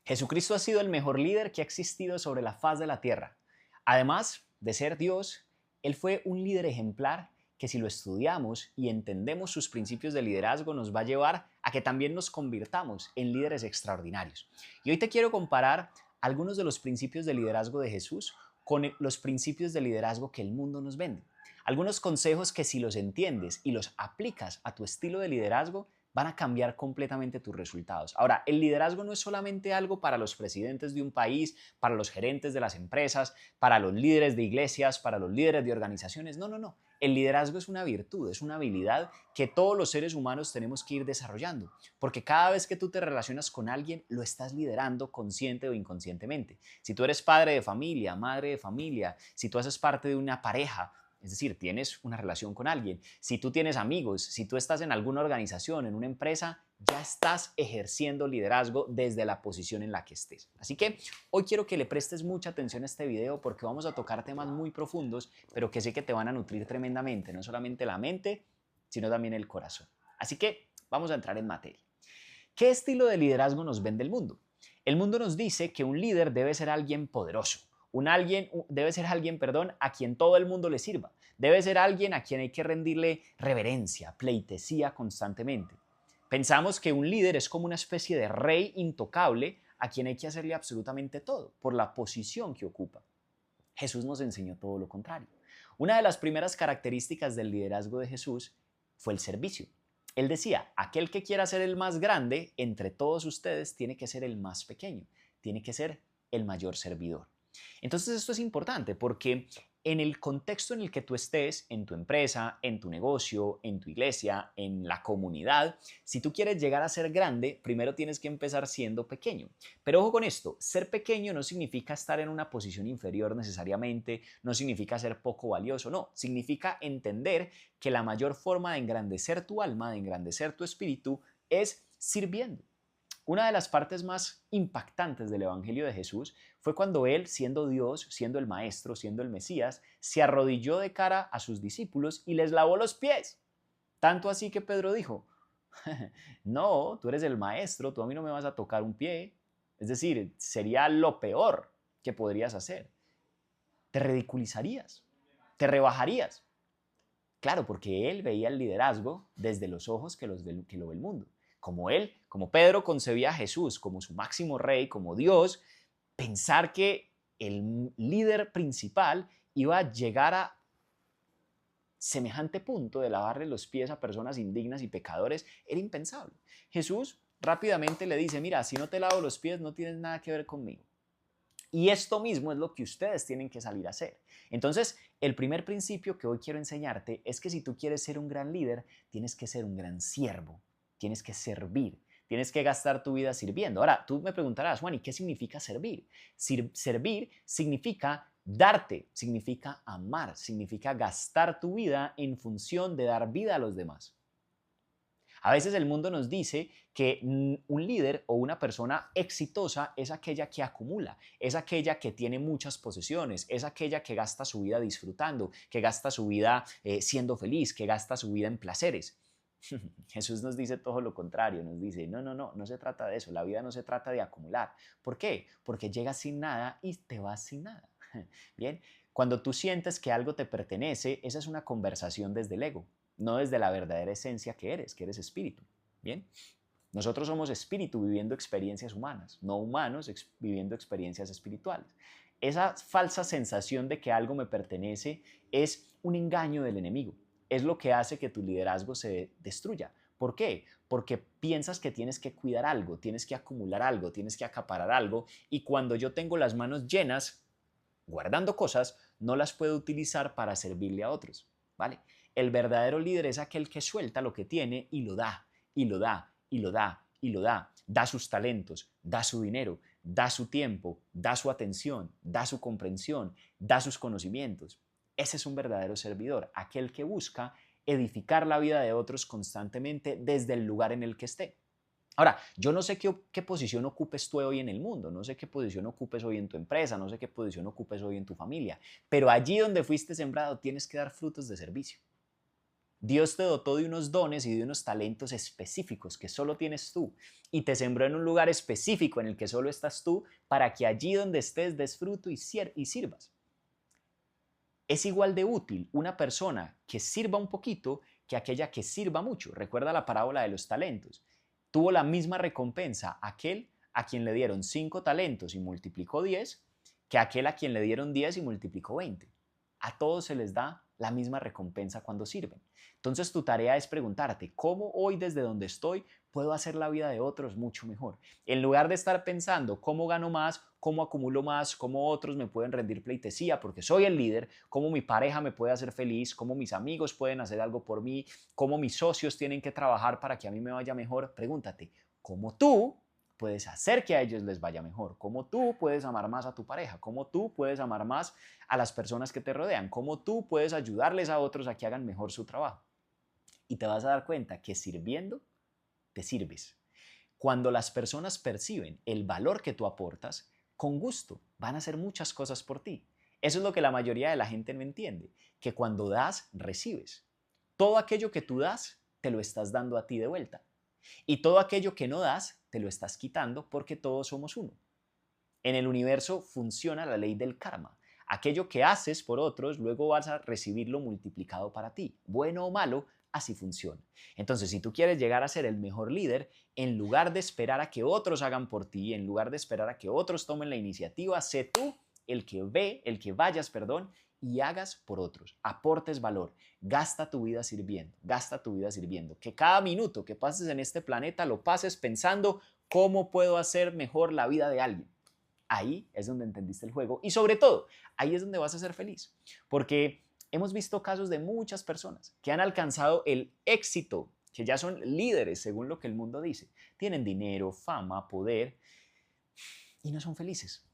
Jesucristo ha sido el mejor líder que ha existido sobre la faz de la tierra. Además de ser Dios, Él fue un líder ejemplar que si lo estudiamos y entendemos sus principios de liderazgo nos va a llevar a que también nos convirtamos en líderes extraordinarios. Y hoy te quiero comparar algunos de los principios de liderazgo de Jesús con los principios de liderazgo que el mundo nos vende. Algunos consejos que si los entiendes y los aplicas a tu estilo de liderazgo, van a cambiar completamente tus resultados. Ahora, el liderazgo no es solamente algo para los presidentes de un país, para los gerentes de las empresas, para los líderes de iglesias, para los líderes de organizaciones. No, no, no. El liderazgo es una virtud, es una habilidad que todos los seres humanos tenemos que ir desarrollando, porque cada vez que tú te relacionas con alguien, lo estás liderando consciente o inconscientemente. Si tú eres padre de familia, madre de familia, si tú haces parte de una pareja, es decir, tienes una relación con alguien, si tú tienes amigos, si tú estás en alguna organización, en una empresa, ya estás ejerciendo liderazgo desde la posición en la que estés. Así que hoy quiero que le prestes mucha atención a este video porque vamos a tocar temas muy profundos, pero que sé que te van a nutrir tremendamente, no solamente la mente, sino también el corazón. Así que vamos a entrar en materia. ¿Qué estilo de liderazgo nos vende el mundo? El mundo nos dice que un líder debe ser alguien poderoso, debe ser alguien, a quien todo el mundo le sirva. Debe ser alguien a quien hay que rendirle reverencia, pleitesía constantemente. Pensamos que un líder es como una especie de rey intocable a quien hay que hacerle absolutamente todo por la posición que ocupa. Jesús nos enseñó todo lo contrario. Una de las primeras características del liderazgo de Jesús fue el servicio. Él decía, aquel que quiera ser el más grande entre todos ustedes tiene que ser el más pequeño, tiene que ser el mayor servidor. Entonces esto es importante porque en el contexto en el que tú estés, en tu empresa, en tu negocio, en tu iglesia, en la comunidad, si tú quieres llegar a ser grande, primero tienes que empezar siendo pequeño. Pero ojo con esto, ser pequeño no significa estar en una posición inferior necesariamente, no significa ser poco valioso, no, significa entender que la mayor forma de engrandecer tu alma, de engrandecer tu espíritu, es sirviendo. Una de las partes más impactantes del Evangelio de Jesús fue cuando él, siendo Dios, siendo el Maestro, siendo el Mesías, se arrodilló de cara a sus discípulos y les lavó los pies. Tanto así que Pedro dijo, no, tú eres el Maestro, tú a mí no me vas a tocar un pie. Es decir, sería lo peor que podrías hacer. Te ridiculizarías, te rebajarías. Claro, porque él veía el liderazgo desde los ojos que lo ve el mundo. Como Pedro concebía a Jesús como su máximo rey, como Dios, pensar que el líder principal iba a llegar a semejante punto de lavarle los pies a personas indignas y pecadores era impensable. Jesús rápidamente le dice, mira, si no te lavo los pies no tienes nada que ver conmigo. Y esto mismo es lo que ustedes tienen que salir a hacer. Entonces, el primer principio que hoy quiero enseñarte es que si tú quieres ser un gran líder, tienes que ser un gran siervo, tienes que servir, tienes que gastar tu vida sirviendo. Ahora, tú me preguntarás, Juan, ¿y qué significa servir? Servir significa darte, significa amar, significa gastar tu vida en función de dar vida a los demás. A veces el mundo nos dice que un líder o una persona exitosa es aquella que acumula, es aquella que tiene muchas posesiones, es aquella que gasta su vida disfrutando, que gasta su vida siendo feliz, que gasta su vida en placeres. Jesús nos dice todo lo contrario, nos dice, no, no, no, no se trata de eso, la vida no se trata de acumular. ¿Por qué? Porque llegas sin nada y te vas sin nada. Bien, cuando tú sientes que algo te pertenece, esa es una conversación desde el ego, no desde la verdadera esencia que eres espíritu. Bien, nosotros somos espíritu viviendo experiencias humanas, no humanos viviendo experiencias espirituales. Esa falsa sensación de que algo me pertenece es un engaño del enemigo. Es lo que hace que tu liderazgo se destruya. ¿Por qué? Porque piensas que tienes que cuidar algo, tienes que acumular algo, tienes que acaparar algo y cuando yo tengo las manos llenas guardando cosas, no las puedo utilizar para servirle a otros, ¿vale? El verdadero líder es aquel que suelta lo que tiene y lo da, y lo da, y lo da, y lo da. Da sus talentos, da su dinero, da su tiempo, da su atención, da su comprensión, da sus conocimientos. Ese es un verdadero servidor, aquel que busca edificar la vida de otros constantemente desde el lugar en el que esté. Ahora, yo no sé qué posición ocupes tú hoy en el mundo, no sé qué posición ocupes hoy en tu empresa, no sé qué posición ocupes hoy en tu familia, pero allí donde fuiste sembrado tienes que dar frutos de servicio. Dios te dotó de unos dones y de unos talentos específicos que solo tienes tú y te sembró en un lugar específico en el que solo estás tú para que allí donde estés des fruto y sirvas. Es igual de útil una persona que sirva un poquito que aquella que sirva mucho. Recuerda la parábola de los talentos. Tuvo la misma recompensa aquel a quien le dieron 5 talentos y multiplicó 10 que aquel a quien le dieron 10 y multiplicó 20. A todos se les da la misma recompensa cuando sirven. Entonces tu tarea es preguntarte, ¿cómo hoy desde donde estoy puedo hacer la vida de otros mucho mejor? En lugar de estar pensando cómo gano más, cómo acumulo más, cómo otros me pueden rendir pleitesía porque soy el líder, cómo mi pareja me puede hacer feliz, cómo mis amigos pueden hacer algo por mí, cómo mis socios tienen que trabajar para que a mí me vaya mejor, pregúntate, ¿cómo tú puedes hacer que a ellos les vaya mejor? ¿Cómo tú puedes amar más a tu pareja? ¿Cómo tú puedes amar más a las personas que te rodean? ¿Cómo tú puedes ayudarles a otros a que hagan mejor su trabajo? Y te vas a dar cuenta que sirviendo, te sirves. Cuando las personas perciben el valor que tú aportas, con gusto van a hacer muchas cosas por ti. Eso es lo que la mayoría de la gente no entiende, que cuando das, recibes. Todo aquello que tú das, te lo estás dando a ti de vuelta. Y todo aquello que no das, te lo estás quitando porque todos somos uno. En el universo funciona la ley del karma. Aquello que haces por otros, luego vas a recibirlo multiplicado para ti. Bueno o malo, así funciona. Entonces, si tú quieres llegar a ser el mejor líder, en lugar de esperar a que otros hagan por ti, en lugar de esperar a que otros tomen la iniciativa, sé tú el que vayas, y hagas por otros, aportes valor, gasta tu vida sirviendo, que cada minuto que pases en este planeta lo pases pensando cómo puedo hacer mejor la vida de alguien. Ahí es donde entendiste el juego y sobre todo, ahí es donde vas a ser feliz, porque hemos visto casos de muchas personas que han alcanzado el éxito, que ya son líderes según lo que el mundo dice, tienen dinero, fama, poder y no son felices,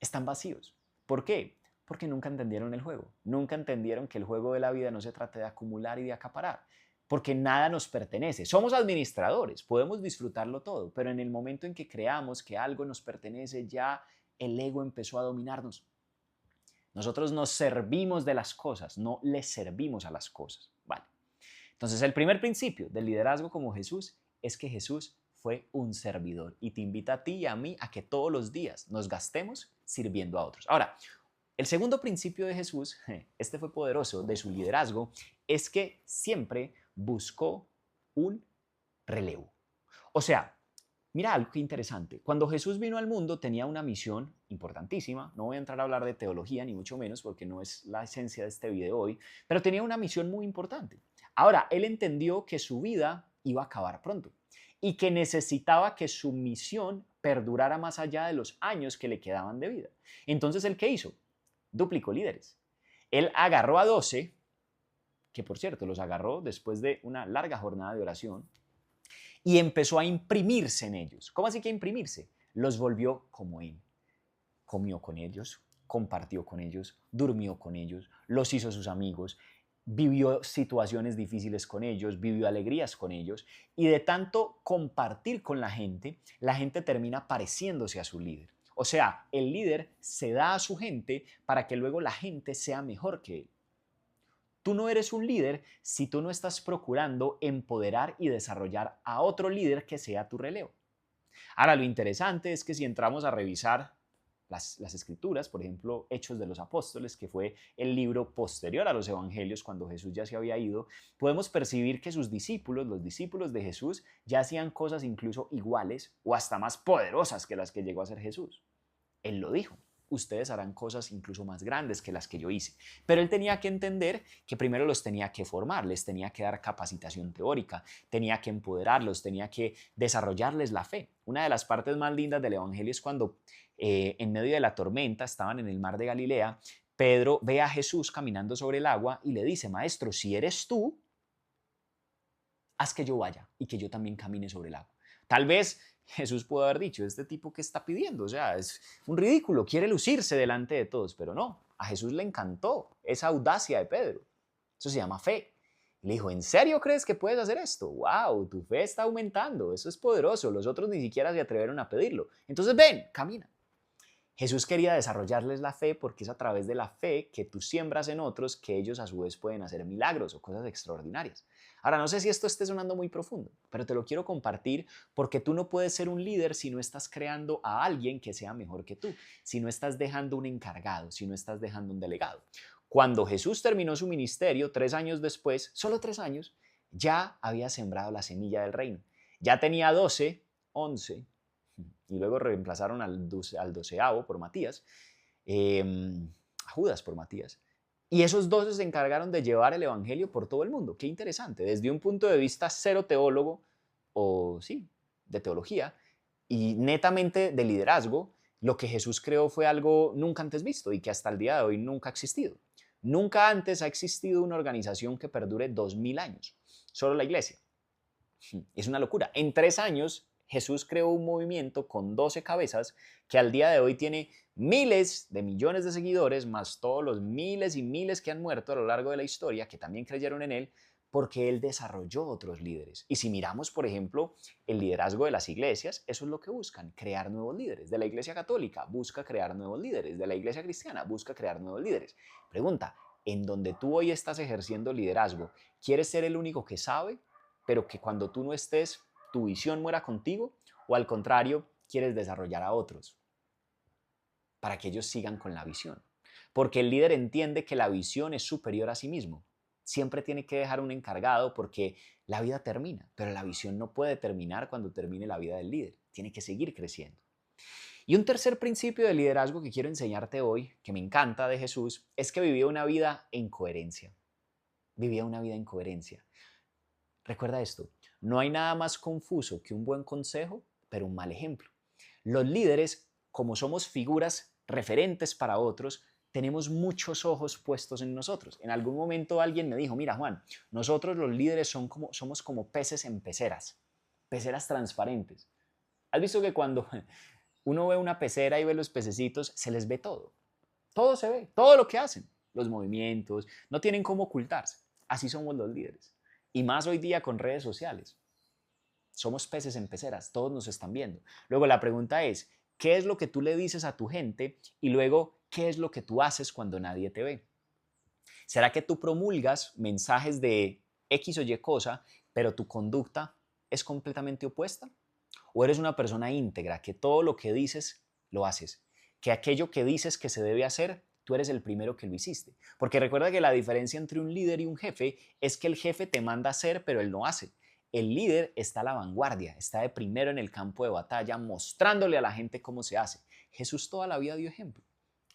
están vacíos. ¿Por qué? Porque nunca entendieron el juego, nunca entendieron que el juego de la vida no se trata de acumular y de acaparar, porque nada nos pertenece. Somos administradores, podemos disfrutarlo todo, pero en el momento en que creamos que algo nos pertenece, ya el ego empezó a dominarnos. Nosotros nos servimos de las cosas, no les servimos a las cosas. Vale. Entonces, el primer principio del liderazgo como Jesús es que Jesús fue un servidor y te invita a ti y a mí a que todos los días nos gastemos sirviendo a otros. Ahora, el segundo principio de Jesús, este fue poderoso, de su liderazgo, es que siempre buscó un relevo. O sea, mira algo que interesante. Cuando Jesús vino al mundo tenía una misión importantísima. No voy a entrar a hablar de teología, ni mucho menos, porque no es la esencia de este video hoy, pero tenía una misión muy importante. Ahora, él entendió que su vida iba a acabar pronto y que necesitaba que su misión perdurara más allá de los años que le quedaban de vida. Entonces, ¿él qué hizo? Duplicó líderes. Él agarró a 12, que por cierto los agarró después de una larga jornada de oración, y empezó a imprimirse en ellos. ¿Cómo así que imprimirse? Los volvió como él. Comió con ellos, compartió con ellos, durmió con ellos, los hizo sus amigos, vivió situaciones difíciles con ellos, vivió alegrías con ellos, y de tanto compartir con la gente termina pareciéndose a su líder. O sea, el líder se da a su gente para que luego la gente sea mejor que él. Tú no eres un líder si tú no estás procurando empoderar y desarrollar a otro líder que sea tu relevo. Ahora, lo interesante es que si entramos a revisar las escrituras, por ejemplo, Hechos de los Apóstoles, que fue el libro posterior a los Evangelios cuando Jesús ya se había ido, podemos percibir que sus discípulos, los discípulos de Jesús, ya hacían cosas incluso iguales o hasta más poderosas que las que llegó a hacer Jesús. Él lo dijo. Ustedes harán cosas incluso más grandes que las que yo hice. Pero él tenía que entender que primero los tenía que formar, les tenía que dar capacitación teórica, tenía que empoderarlos, tenía que desarrollarles la fe. Una de las partes más lindas del Evangelio es cuando en medio de la tormenta estaban en el mar de Galilea, Pedro ve a Jesús caminando sobre el agua y le dice, Maestro, si eres tú, haz que yo vaya y que yo también camine sobre el agua. Tal vez Jesús pudo haber dicho, este tipo que está pidiendo, o sea, es un ridículo, quiere lucirse delante de todos, pero no, a Jesús le encantó esa audacia de Pedro. Eso se llama fe. Y le dijo, ¿en serio crees que puedes hacer esto? ¡Wow! Tu fe está aumentando, eso es poderoso, los otros ni siquiera se atrevieron a pedirlo. Entonces ven, camina. Jesús quería desarrollarles la fe porque es a través de la fe que tú siembras en otros que ellos a su vez pueden hacer milagros o cosas extraordinarias. Ahora, no sé si esto esté sonando muy profundo, pero te lo quiero compartir porque tú no puedes ser un líder si no estás creando a alguien que sea mejor que tú, si no estás dejando un encargado, si no estás dejando un delegado. Cuando Jesús terminó su ministerio, 3 años después, solo 3 años, ya había sembrado la semilla del reino. Ya tenía 12, 11, y luego reemplazaron al 12º por Matías, a Judas por Matías. Y esos 12 se encargaron de llevar el evangelio por todo el mundo. Qué interesante, desde un punto de vista cero teólogo, o sí, de teología, y netamente de liderazgo, lo que Jesús creó fue algo nunca antes visto y que hasta el día de hoy nunca ha existido. Nunca antes ha existido una organización que perdure 2000 años, solo la iglesia. Es una locura. En 3 años, Jesús creó un movimiento con 12 cabezas que al día de hoy tiene miles de millones de seguidores, más todos los miles y miles que han muerto a lo largo de la historia, que también creyeron en él, porque él desarrolló otros líderes. Y si miramos, por ejemplo, el liderazgo de las iglesias, eso es lo que buscan, crear nuevos líderes. De la iglesia católica busca crear nuevos líderes, de la iglesia cristiana busca crear nuevos líderes. Pregunta, ¿en donde tú hoy estás ejerciendo liderazgo, quieres ser el único que sabe, pero que cuando tú no estés, tu visión muera contigo? ¿O al contrario, quieres desarrollar a otros para que ellos sigan con la visión? Porque el líder entiende que la visión es superior a sí mismo. Siempre tiene que dejar un encargado porque la vida termina, pero la visión no puede terminar cuando termine la vida del líder. Tiene que seguir creciendo. Y un tercer principio de liderazgo que quiero enseñarte hoy, que me encanta de Jesús, es que vivía una vida en coherencia. Vivía una vida en coherencia. Recuerda esto, no hay nada más confuso que un buen consejo, pero un mal ejemplo. Los líderes, como somos figuras referentes para otros, tenemos muchos ojos puestos en nosotros. En algún momento alguien me dijo, mira Juan, nosotros los líderes somos como peces en peceras, peceras transparentes. ¿Has visto que cuando uno ve una pecera y ve los pececitos, se les ve todo? Todo se ve, todo lo que hacen, los movimientos, no tienen cómo ocultarse. Así somos los líderes. Y más hoy día con redes sociales. Somos peces en peceras, todos nos están viendo. Luego la pregunta es, ¿qué es lo que tú le dices a tu gente? Y luego, ¿qué es lo que tú haces cuando nadie te ve? ¿Será que tú promulgas mensajes de X o Y cosa, pero tu conducta es completamente opuesta? ¿O eres una persona íntegra que todo lo que dices lo haces? Que aquello que dices que se debe hacer, tú eres el primero que lo hiciste. Porque recuerda que la diferencia entre un líder y un jefe es que el jefe te manda a hacer, pero él no hace. El líder está a la vanguardia, está de primero en el campo de batalla, mostrándole a la gente cómo se hace. Jesús toda la vida dio ejemplo.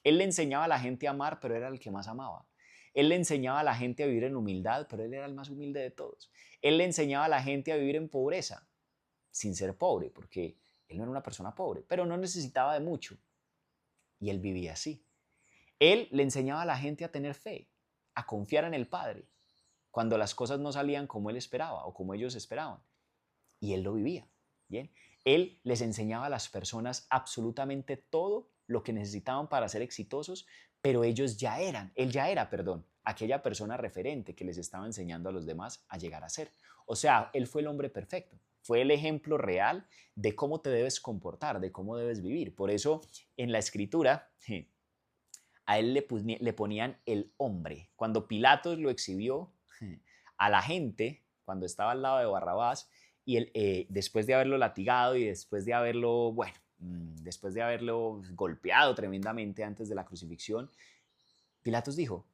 Él le enseñaba a la gente a amar, pero era el que más amaba. Él le enseñaba a la gente a vivir en humildad, pero él era el más humilde de todos. Él le enseñaba a la gente a vivir en pobreza, sin ser pobre, porque él no era una persona pobre, pero no necesitaba de mucho. Y él vivía así. Él le enseñaba a la gente a tener fe, a confiar en el Padre, cuando las cosas no salían como él esperaba o como ellos esperaban. Y él lo vivía. ¿Bien? Él les enseñaba a las personas absolutamente todo lo que necesitaban para ser exitosos, pero él ya era, perdón, aquella persona referente que les estaba enseñando a los demás a llegar a ser. O sea, él fue el hombre perfecto, fue el ejemplo real de cómo te debes comportar, de cómo debes vivir. Por eso en la escritura a él le ponían el hombre. Cuando Pilatos lo exhibió a la gente, cuando estaba al lado de Barrabás, y él, después de haberlo latigado y después de haberlo, bueno, después de haberlo golpeado tremendamente antes de la crucifixión, Pilatos dijo,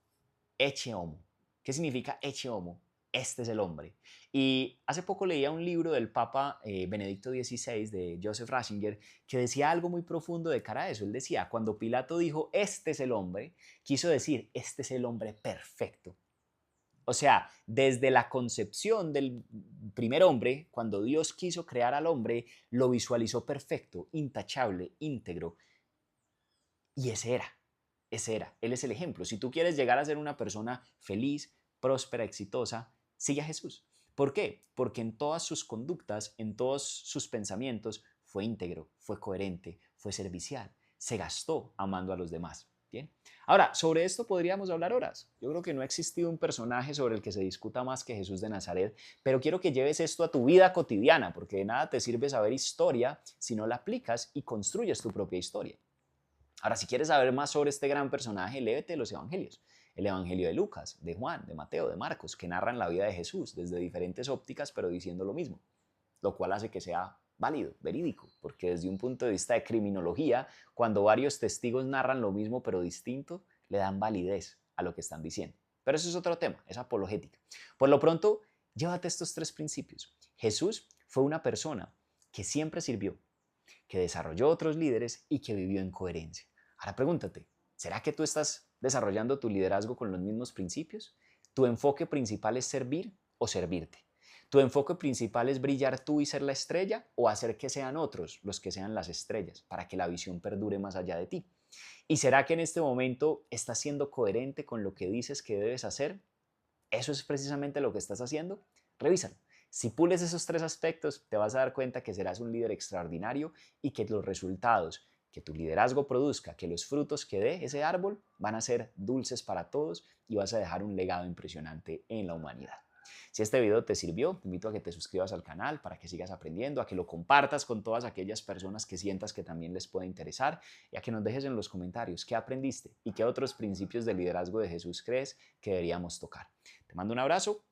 ecce homo. ¿Qué significa ecce homo? Este es el hombre. Y hace poco leía un libro del Papa Benedicto XVI, de Joseph Ratzinger, que decía algo muy profundo de cara a eso. Él decía, cuando Pilato dijo, este es el hombre, quiso decir, este es el hombre perfecto. O sea, desde la concepción del primer hombre, cuando Dios quiso crear al hombre, lo visualizó perfecto, intachable, íntegro. Y ese era. Él es el ejemplo. Si tú quieres llegar a ser una persona feliz, próspera, exitosa, sigue a Jesús. ¿Por qué? Porque en todas sus conductas, en todos sus pensamientos, fue íntegro, fue coherente, fue servicial, se gastó amando a los demás. ¿Bien? Ahora, sobre esto podríamos hablar horas. Yo creo que no ha existido un personaje sobre el que se discuta más que Jesús de Nazaret, pero quiero que lleves esto a tu vida cotidiana, porque de nada te sirve saber historia si no la aplicas y construyes tu propia historia. Ahora, si quieres saber más sobre este gran personaje, léete los evangelios. El evangelio de Lucas, de Juan, de Mateo, de Marcos, que narran la vida de Jesús desde diferentes ópticas, pero diciendo lo mismo, lo cual hace que sea válido, verídico, porque desde un punto de vista de criminología, cuando varios testigos narran lo mismo pero distinto, le dan validez a lo que están diciendo. Pero eso es otro tema, es apologética. Por lo pronto, llévate estos tres principios. Jesús fue una persona que siempre sirvió, que desarrolló otros líderes y que vivió en coherencia. Ahora pregúntate, ¿será que tú estás desarrollando tu liderazgo con los mismos principios? ¿Tu enfoque principal es servir o servirte? ¿Tu enfoque principal es brillar tú y ser la estrella o hacer que sean otros los que sean las estrellas para que la visión perdure más allá de ti? ¿Y será que en este momento estás siendo coherente con lo que dices que debes hacer? ¿Eso es precisamente lo que estás haciendo? Revísalo. Si pules esos tres aspectos, te vas a dar cuenta que serás un líder extraordinario y que los resultados que tu liderazgo produzca, que los frutos que dé ese árbol van a ser dulces para todos y vas a dejar un legado impresionante en la humanidad. Si este video te sirvió, te invito a que te suscribas al canal para que sigas aprendiendo, a que lo compartas con todas aquellas personas que sientas que también les puede interesar y a que nos dejes en los comentarios qué aprendiste y qué otros principios de liderazgo de Jesús crees que deberíamos tocar. Te mando un abrazo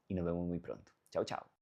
y nos vemos muy pronto. Chao, chao.